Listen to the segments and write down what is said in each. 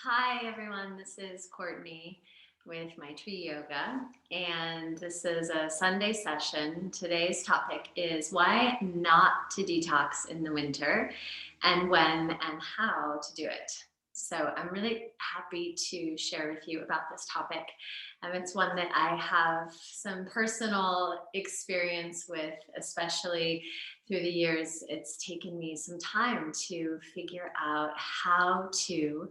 Hi, everyone. This is Courtney with My Tree Yoga, and this is a Sunday session. Today's topic is why not to detox in the winter and when and how to do it. So, I'm really happy to share with you about this topic. It's one that I have some personal experience with, especially through the years. It's taken me some time to figure out how to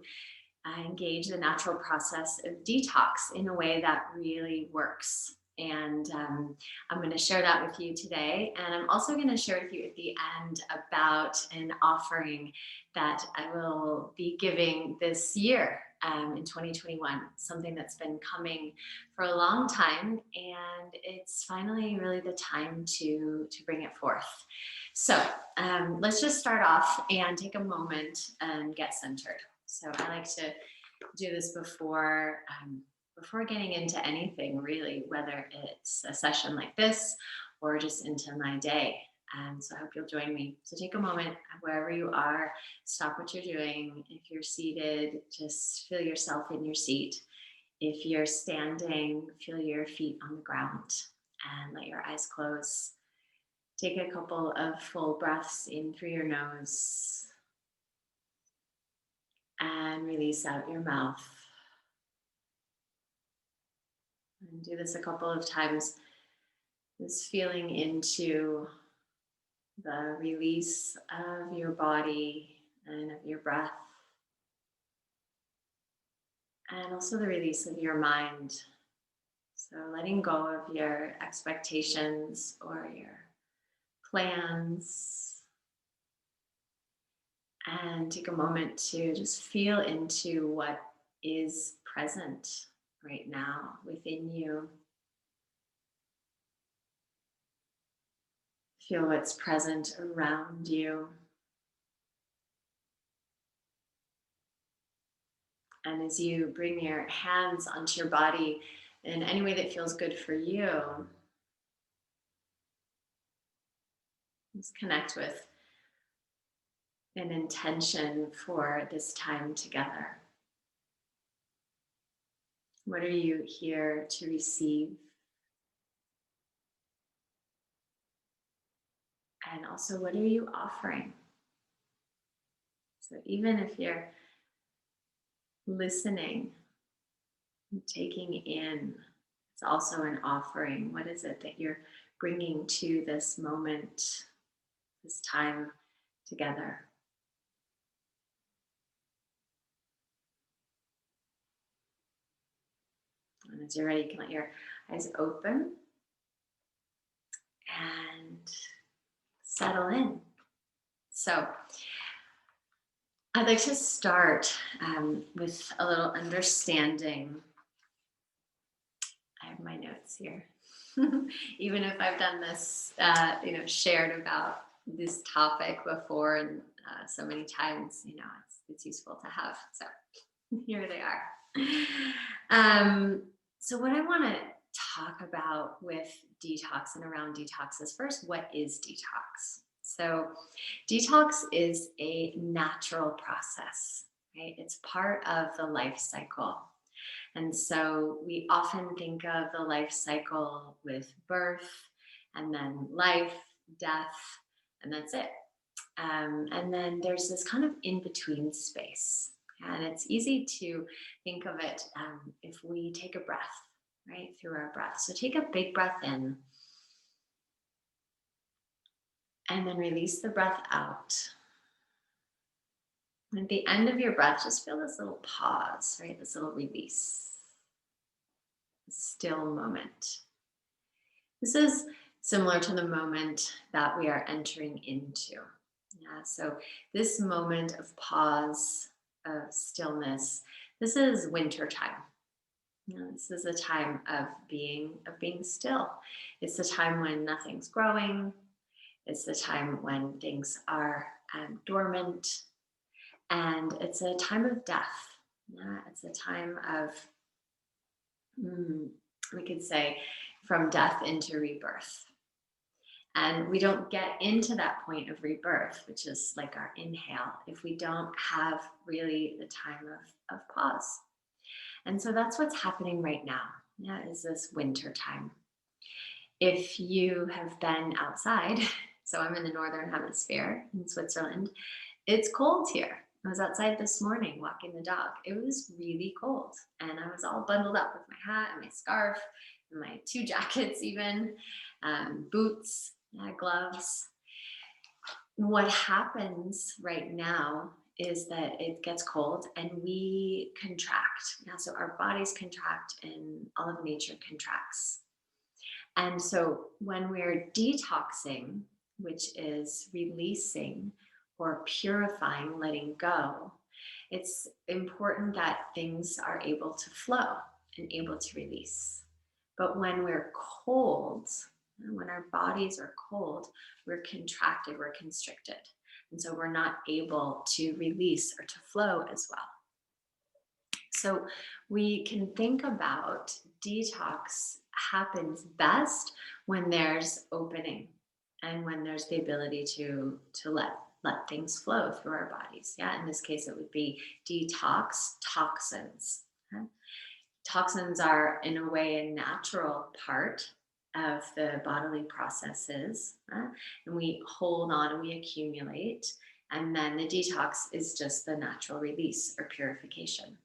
engage the natural process of detox in a way that really works. And I'm going to share that with you today. And I'm also going to share with you at the end about an offering that I will be giving this year in 2021, something that's been coming for a long time. And it's finally really the time to bring it forth. So let's just start off and take a moment and get centered. So I like to do this before getting into anything really, whether it's a session like this or just into my day. So I hope you'll join me. So take a moment wherever you are, stop what you're doing. If you're seated, just feel yourself in your seat. If you're standing, feel your feet on the ground and let your eyes close. Take a couple of full breaths in through your nose and release out your mouth. And do this a couple of times, just feeling into the release of your body and of your breath, and also the release of your mind. So letting go of your expectations or your plans, and take a moment to just feel into what is present right now within you. Feel what's present around you. And as you bring your hands onto your body in any way that feels good for you, just connect with an intention for this time together. What are you here to receive? And also, what are you offering? So even if you're listening, taking in, it's also an offering. What is it that you're bringing to this moment, this time together? And as you're ready, you can let your eyes open and settle in. So I'd like to start with a little understanding. I have my notes here. Even if I've done this, shared about this topic before and so many times, it's useful to have. So here they are. So what I want to talk about with detox and around detox is first, what is detox? So detox is a natural process, right? It's part of the life cycle. And so we often think of the life cycle with birth and then life, death, and that's it. And then there's this kind of in between space. And it's easy to think of it if we take a breath, right, through our breath. So take a big breath in and then release the breath out. And at the end of your breath, just feel this little pause, right? This little release, this still moment. This is similar to the moment that we are entering into. Yeah, so this moment of pause, of stillness, this is winter time. This is a time of being still. It's the time when nothing's growing. It's the time when things are dormant, and it's a time of death. Yeah, it's a time of we could say from death into rebirth. And we don't get into that point of rebirth, which is like our inhale, if we don't have really the time of pause. And so that's what's happening right now. Yeah, is this winter time. If you have been outside, so I'm in the northern hemisphere in Switzerland, it's cold here. I was outside this morning walking the dog. It was really cold, and I was all bundled up with my hat and my scarf and my two jackets, even boots, gloves. What happens right now is that it gets cold and we contract. Yeah, so our bodies contract and all of nature contracts. And so when we're detoxing, which is releasing or purifying, letting go, it's important that things are able to flow and able to release. But when we're cold, when our bodies are cold, we're contracted, we're constricted. And so we're not able to release or to flow as well. So we can think about detox happens best when there's opening and when there's the ability to let things flow through our bodies. Yeah, in this case, it would be detox toxins. Okay? Toxins are, in a way, a natural part of the bodily processes, and we hold on and we accumulate. And then the detox is just the natural release or purification.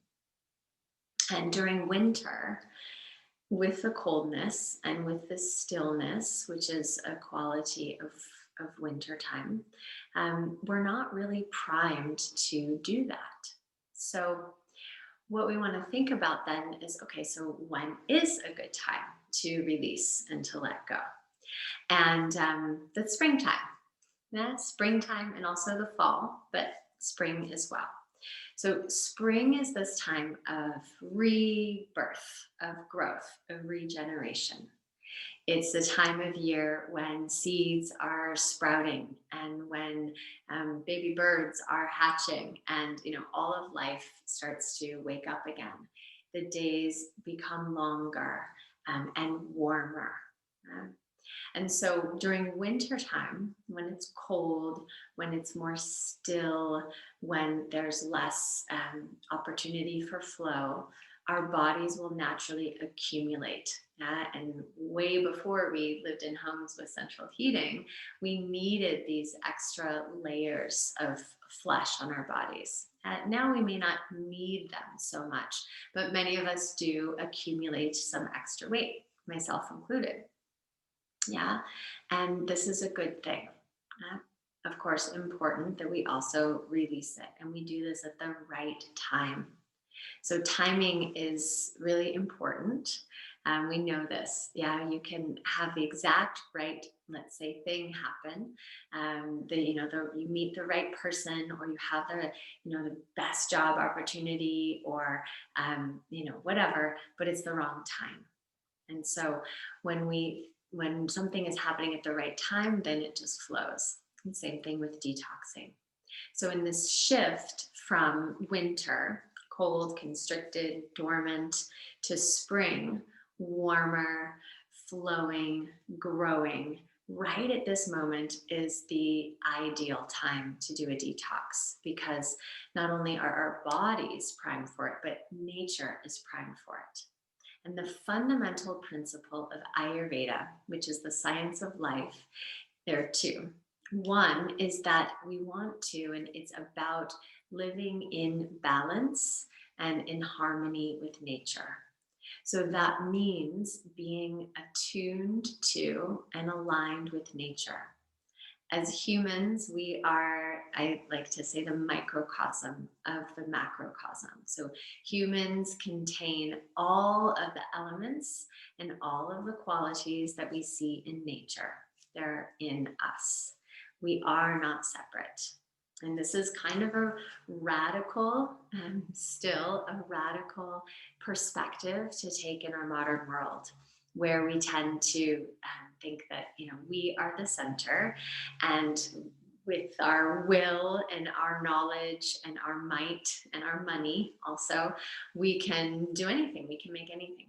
And during winter, with the coldness and with the stillness, which is a quality of winter time, we're not really primed to do that. So what we want to think about then is, okay, so when is a good time to release and to let go? And that's springtime. Yeah, springtime and also the fall, but spring as well. So spring is this time of rebirth, of growth, of regeneration. It's the time of year when seeds are sprouting and when baby birds are hatching, and all of life starts to wake up again. The days become longer and warmer. And so during winter time, when it's cold, when it's more still, when there's less opportunity for flow, our bodies will naturally accumulate. And way before we lived in homes with central heating, we needed these extra layers of flesh on our bodies. Now we may not need them so much, but many of us do accumulate some extra weight, myself included. Yeah, and this is a good thing. Of course, important that we also release it, and we do this at the right time. So timing is really important. We know this. Yeah, you can have the exact right, let's say, thing happen. You meet the right person, or you have the best job opportunity, or whatever, but it's the wrong time. And so when something is happening at the right time, then it just flows. And same thing with detoxing. So in this shift from winter, cold, constricted, dormant, to spring, warmer, flowing, growing, right at this moment is the ideal time to do a detox, because not only are our bodies primed for it, but nature is primed for it. And the fundamental principle of Ayurveda, which is the science of life, there are two. One is that we want to, and it's about living in balance and in harmony with nature. So that means being attuned to and aligned with nature. As humans, we are, I like to say, the microcosm of the macrocosm. So humans contain all of the elements and all of the qualities that we see in nature. They're in us. We are not separate. And this is kind of a radical, still a radical perspective to take in our modern world, where we tend to think that we are the center, and with our will and our knowledge and our might and our money also, we can do anything, we can make anything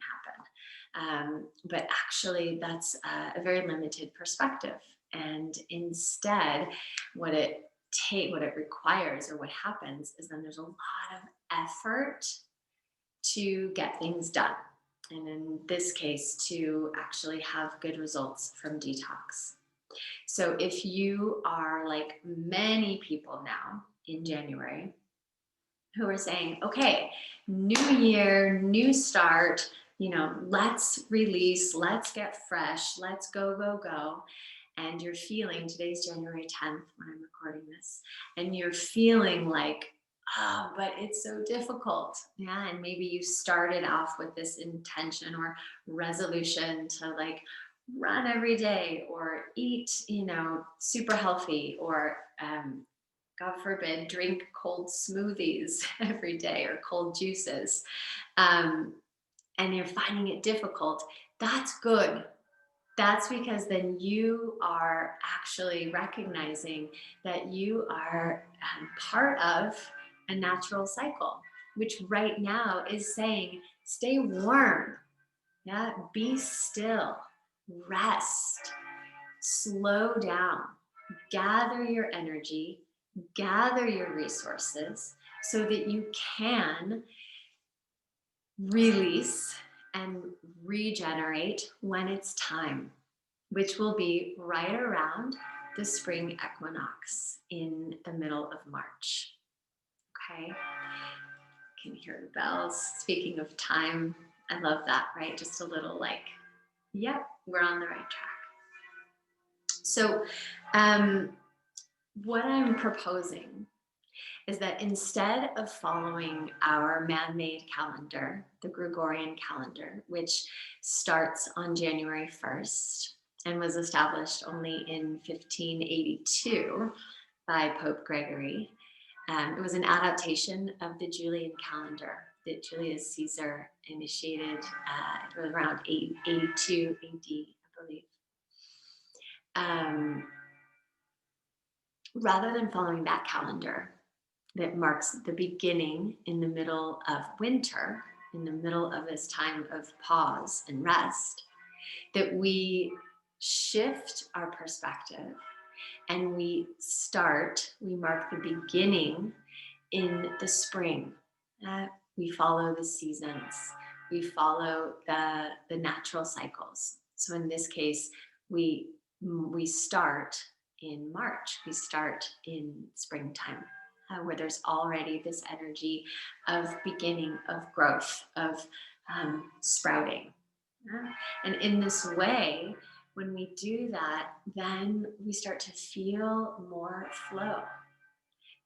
happen. But actually that's a very limited perspective. And instead, what it what it requires, or what happens, is then there's a lot of effort to get things done. And in this case, to actually have good results from detox. So if you are like many people now in January who are saying, okay, new year, new start, let's release, let's get fresh, let's go, go, go. And you're feeling, today's January 10th when I'm recording this, and you're feeling like, oh, but it's so difficult. Yeah. And maybe you started off with this intention or resolution to like run every day or eat, super healthy, or God forbid, drink cold smoothies every day or cold juices, and you're finding it difficult. That's good. That's because then you are actually recognizing that you are part of a natural cycle, which right now is saying, stay warm. Yeah, be still, rest, slow down, gather your energy, gather your resources so that you can release and regenerate when it's time, which will be right around the spring equinox in the middle of March. Okay. Can you hear the bells? Speaking of time, I love that, right? Just a little like, yep, we're on the right track. So, what I'm proposing is that instead of following our man-made calendar, the Gregorian calendar, which starts on January 1st and was established only in 1582 by Pope Gregory, it was an adaptation of the Julian calendar that Julius Caesar initiated around 882 AD, I believe. Rather than following that calendar that marks the beginning in the middle of winter, in the middle of this time of pause and rest, that we shift our perspective and we mark the beginning in the spring. We follow the seasons, we follow the natural cycles. So in this case, we start in March, we start in springtime, where there's already this energy of beginning, of growth, of sprouting. And in this way, when we do that, then we start to feel more flow.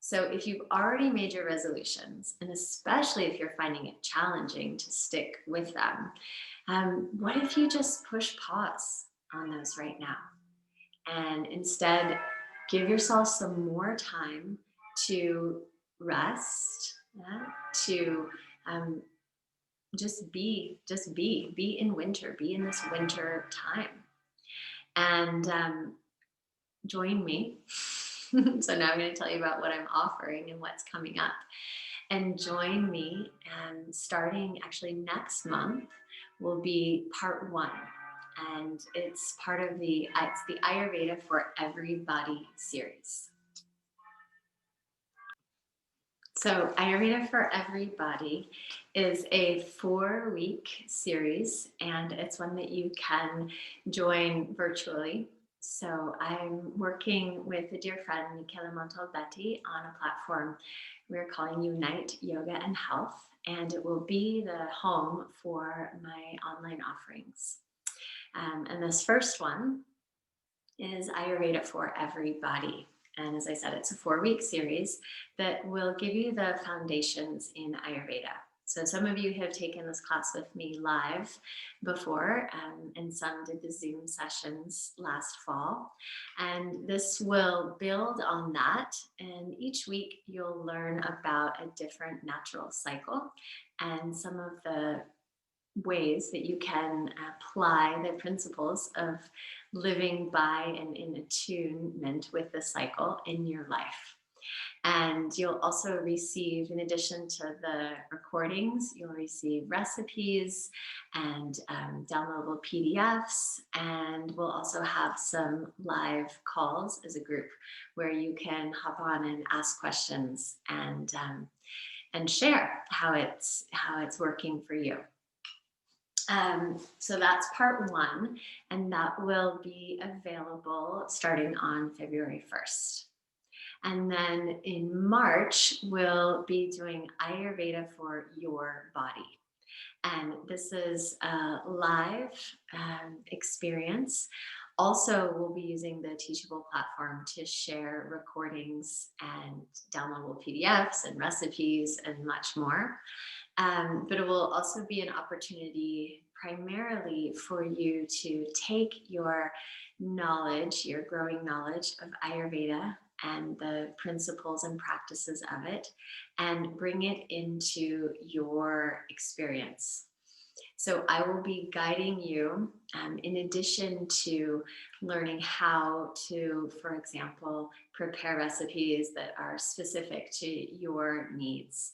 So if you've already made your resolutions, and especially if you're finding it challenging to stick with them, what if you just push pause on those right now? And instead, give yourself some more time to rest, to just be in winter, be in this winter time. And join me. So now I'm going to tell you about what I'm offering and what's coming up. And join me, and starting actually next month will be part 1. And it's part of the Ayurveda for Everybody series. So Ayurveda for Everybody is a 4-week series, and it's one that you can join virtually. So I'm working with a dear friend, Michele Montalbetti, on a platform we're calling Unite Yoga and Health, and it will be the home for my online offerings. And this first one is Ayurveda for Everybody. And as I said, it's a 4-week series that will give you the foundations in Ayurveda. So some of you have taken this class with me live before, and some did the Zoom sessions last fall. And this will build on that. And each week you'll learn about a different natural cycle and some of the ways that you can apply the principles of living by and in attunement with the cycle in your life. And you'll also receive, in addition to the recordings, you'll receive recipes and downloadable PDFs. And we'll also have some live calls as a group where you can hop on and ask questions and share how it's working for you. So that's part one, and that will be available starting on February 1st. And then in March, we'll be doing Ayurveda for your body. And this is a live experience. Also, we'll be using the Teachable platform to share recordings and downloadable PDFs and recipes and much more. But it will also be an opportunity primarily for you to take your knowledge, your growing knowledge of Ayurveda and the principles and practices of it, and bring it into your experience. So I will be guiding you, in addition to learning how to, for example, prepare recipes that are specific to your needs,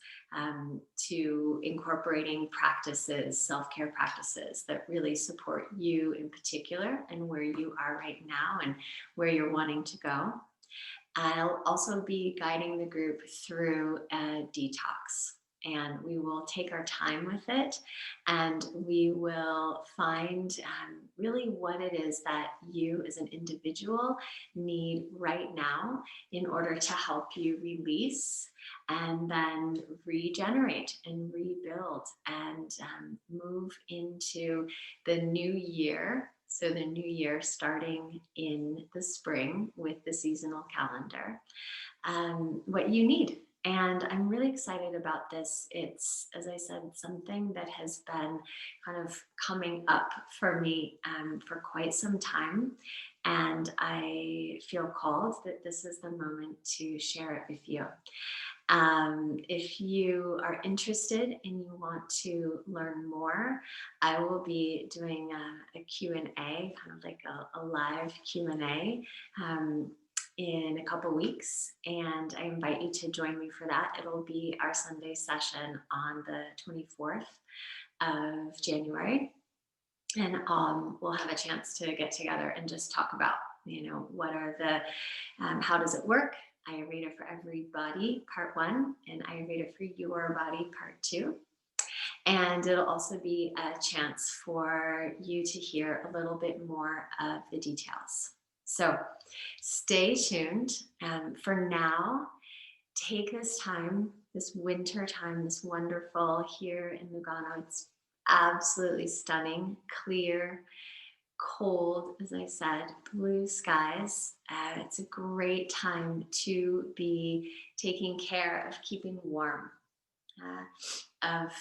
to incorporating practices, self-care practices that really support you in particular and where you are right now and where you're wanting to go. I'll also be guiding the group through a detox, and we will take our time with it, and we will find really what it is that you as an individual need right now in order to help you release and then regenerate and rebuild and move into the new year. So the new year starting in the spring with the seasonal calendar, what you need. And I'm really excited about this. It's, as I said, something that has been kind of coming up for me for quite some time. And I feel called that this is the moment to share it with you. If you are interested and you want to learn more, I will be doing a Q&A, kind of like a live Q&A in a couple weeks, and I invite you to join me for that. It'll be our Sunday session on the 24th of January, and we'll have a chance to get together and just talk about, what are the, how does it work? Ayurveda for Everybody, part one, and Ayurveda for Your Body, part two. And it'll also be a chance for you to hear a little bit more of the details. So stay tuned. For now, take this time, this winter time, this wonderful here in Lugano. It's absolutely stunning, clear, cold, as I said, blue skies. It's a great time to be taking care of keeping warm, of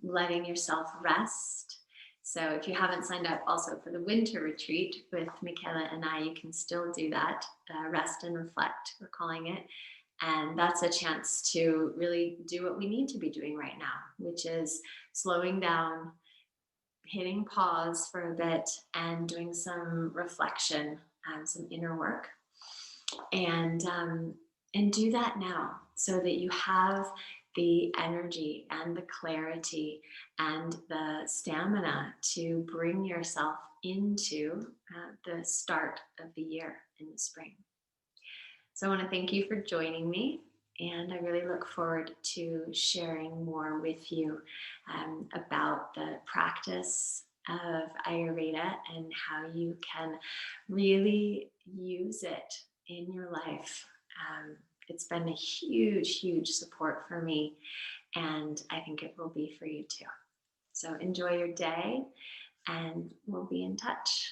letting yourself rest. So if you haven't signed up also for the winter retreat with Michaela and I, you can still do that, rest and reflect, we're calling it. And that's a chance to really do what we need to be doing right now, which is slowing down, hitting pause for a bit and doing some reflection and some inner work, and do that now so that you have the energy and the clarity and the stamina to bring yourself into the start of the year in the spring. So I want to thank you for joining me, and I really look forward to sharing more with you about the practice of Ayurveda and how you can really use it in your life. It's been a huge, huge support for me, and I think it will be for you too. So enjoy your day, and we'll be in touch.